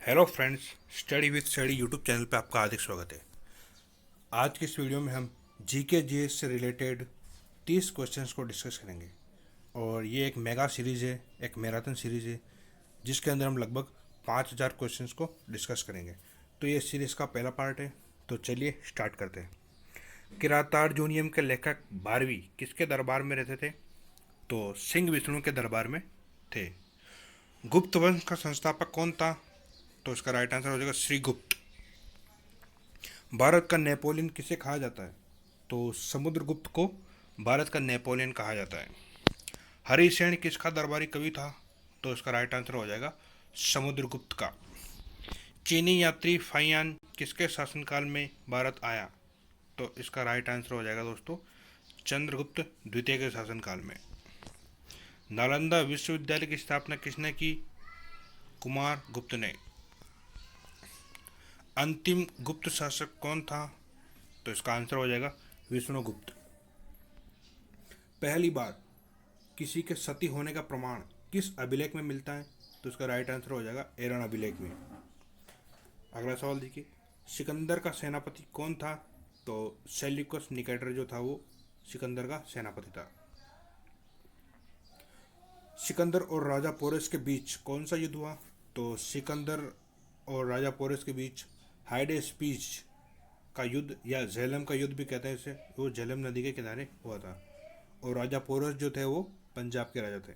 Hello friends, study with study YouTube channel पे आपका हार्दिक स्वागत है। आज की इस वीडियो में हम जीके जीएस से रिलेटेड 30 क्वेश्चंस को डिस्कस करेंगे। और ये एक मेगा सीरीज़ है, एक मैराथन सीरीज़ है, जिसके अंदर हम लगभग 5000 क्वेश्चंस को डिस्कस करेंगे। तो ये सीरीज़ का पहला पार्ट है। तो चलिए स्टार्ट करते हैं। किरातार्जुनीयम के लेखक भारवी किसके दरबार में रहते थे? तो सिंह विष्णु के दरबार में थे। गुप्त वंश का संस्थापक कौन था? तो इसका राइट आंसर हो जाएगा श्रीगुप्त। भारत का नेपोलियन किसे कहा जाता है? तो समुद्रगुप्त को भारत का नेपोलियन कहा जाता है। हरिसेन किसका दरबारी कवि था? तो इसका राइट आंसर हो जाएगा समुद्रगुप्त का। चीनी यात्री फाइयान किसके शासनकाल में भारत आया? तो इसका राइट आंसर हो जाएगा दोस्तों चंद्रगुप्त द्वितीय के शासनकाल में। नालंदा विश्वविद्यालय की स्थापना किसने की? कुमार गुप्त ने। अंतिम गुप्त शासक कौन था? तो इसका आंसर हो जाएगा विष्णुगुप्त। पहली बार किसी के सती होने का प्रमाण किस अभिलेख में मिलता है? तो इसका राइट आंसर हो जाएगा एरन अभिलेख में। अगला सवाल देखिए, सिकंदर का सेनापति कौन था? तो सेल्यूकस निकेटर जो था वो सिकंदर का सेनापति था। सिकंदर और राजा पोरस के बीच कौन सा युद्ध हुआ? तो सिकंदर और राजा पोरस के बीच हाइडेस्पीच का युद्ध या झेलम का युद्ध भी कहते हैं इसे, वो झेलम नदी के किनारे हुआ था। और राजा पोरस जो थे वो पंजाब के राजा थे।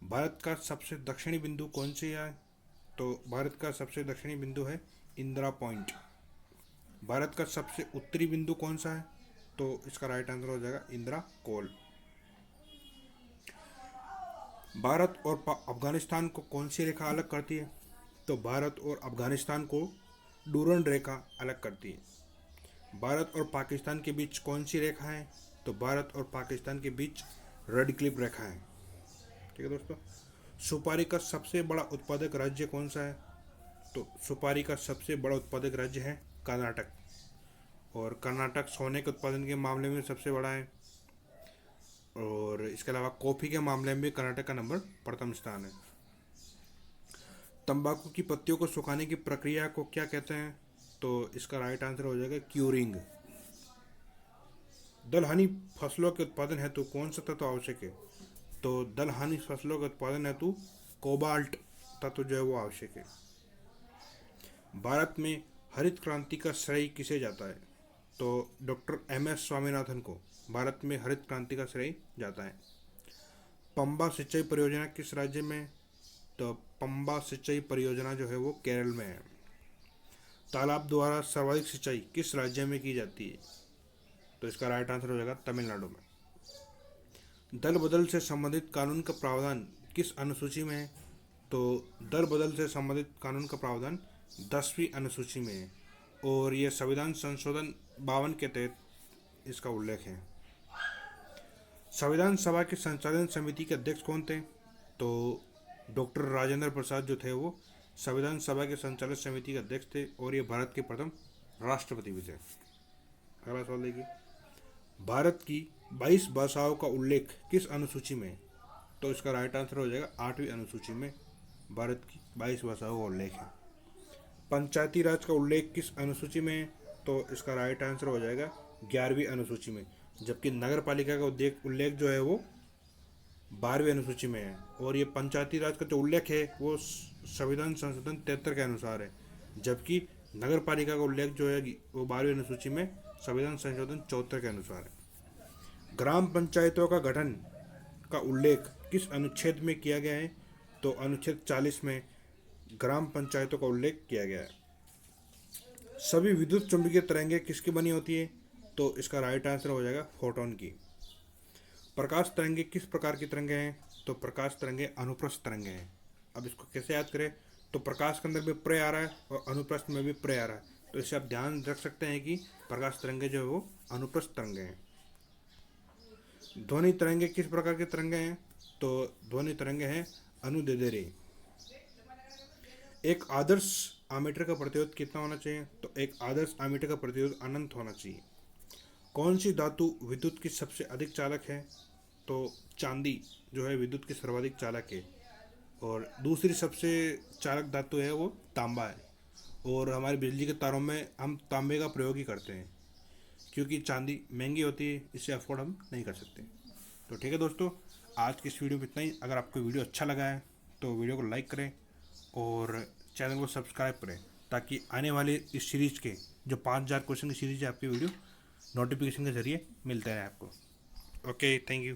भारत का सबसे दक्षिणी बिंदु कौन से है? तो भारत का सबसे दक्षिणी बिंदु है इंदिरा पॉइंट। भारत का सबसे उत्तरी बिंदु कौन सा है? तो इसका राइट आंसर हो जाएगा इंदिरा कोल। भारत और अफगानिस्तान को कौन सी रेखा अलग करती है? तो भारत और अफगानिस्तान को डूरन रेखा अलग करती है। भारत और पाकिस्तान के बीच कौन सी रेखा है? तो भारत और पाकिस्तान के बीच रेड क्लिफ रेखा है। ठीक है दोस्तों। सुपारी का सबसे बड़ा उत्पादक राज्य कौन सा है? तो सुपारी का सबसे बड़ा उत्पादक राज्य है कर्नाटक। और कर्नाटक सोने के उत्पादन के मामले में सबसे बड़ा है। और इसके अलावा कॉफ़ी के मामले में भी कर्नाटक का नंबर प्रथम स्थान है। तंबाकू की पत्तियों को सुखाने की प्रक्रिया को क्या कहते हैं? तो इसका राइट आंसर हो जाएगा क्यूरिंग। दलहनी फसलों के उत्पादन हेतु कौन सा तत्व आवश्यक है? तो दलहनी फसलों के उत्पादन हेतु कोबाल्ट तत्व जो है वो आवश्यक है। भारत में हरित क्रांति का श्रेय किसे जाता है? तो डॉक्टर एम.एस. स्वामीनाथन को भारत में हरित क्रांति का श्रेय जाता है। पंबा सिंचाई परियोजना किस राज्य में? तो पंबा सिंचाई परियोजना जो है वो केरल में है। तालाब द्वारा सर्वाधिक सिंचाई किस राज्य में की जाती है? तो इसका राइट आंसर हो जाएगा तमिलनाडु में। दल बदल से संबंधित कानून का प्रावधान किस अनुसूची में है? तो दल बदल से संबंधित कानून का प्रावधान 10वीं अनुसूची में है। और यह संविधान संशोधन 52 के तहत इसका उल्लेख है। संविधान सभा की संचालन समिति के अध्यक्ष कौन थे? तो डॉक्टर राजेंद्र प्रसाद जो थे वो संविधान सभा के संचालक समिति के अध्यक्ष थे। और ये भारत के प्रथम राष्ट्रपति भी थे। अगला सवाल देखिए, भारत की 22 भाषाओं का उल्लेख किस अनुसूची में है? तो इसका राइट आंसर हो जाएगा 8वीं अनुसूची में भारत की 22 भाषाओं का उल्लेख है। पंचायती राज का उल्लेख किस अनुसूची में है? तो इसका राइट आंसर हो जाएगा 11वीं अनुसूची में। जबकि नगर पालिका का उल्लेख जो है वो 12वीं अनुसूची में है। और ये पंचायती राज का जो उल्लेख है वो संविधान संशोधन 73 के अनुसार है। जबकि नगर पालिका का उल्लेख जो है वो 12वीं अनुसूची में संविधान संशोधन 74 के अनुसार है। ग्राम पंचायतों का गठन का उल्लेख किस अनुच्छेद में किया गया है? तो अनुच्छेद 40 में ग्राम पंचायतों का उल्लेख किया गया है। सभी विद्युत चुंबकीय तरंगें किसकी बनी होती है? तो इसका राइट आंसर हो जाएगा फोटोन की। प्रकाश तरंगे किस प्रकार की तरंगे हैं? तो प्रकाश तरंगे अनुप्रस्थ तरंगे हैं। अब इसको कैसे याद करें? तो प्रकाश के अंदर भी प्रे आ रहा है और अनुप्रस्थ में भी प्रे आ रहा है, तो इससे आप ध्यान रख सकते हैं कि प्रकाश तरंगे जो है वो अनुप्रस्थ तरंगे हैं। ध्वनि तरंगे किस प्रकार के तरंगे हैं? तो ध्वनि तरंगे हैं अनुदैर्ध्य। एक आदर्श आमीटर का प्रतिरोध कितना होना चाहिए? तो एक आदर्श आमीटर का प्रतिरोध अनंत होना चाहिए। कौन सी धातु विद्युत की सबसे अधिक चालक है? तो चांदी जो है विद्युत की सर्वाधिक चालक है। और दूसरी सबसे चालक धातु है वो तांबा है। और हमारे बिजली के तारों में हम तांबे का प्रयोग ही करते हैं, क्योंकि चांदी महंगी होती है, इसे अफोर्ड हम नहीं कर सकते। तो ठीक है दोस्तों, आज की इस वीडियो में इतना ही। अगर आपको वीडियो अच्छा लगा है तो वीडियो को लाइक करें और चैनल को सब्सक्राइब करें, ताकि आने वाले इस सीरीज़ के जो 5000 क्वेश्चन की सीरीज है आपकी वीडियो नोटिफिकेशन के ज़रिए मिलते रहे आपको। Okay, thank you.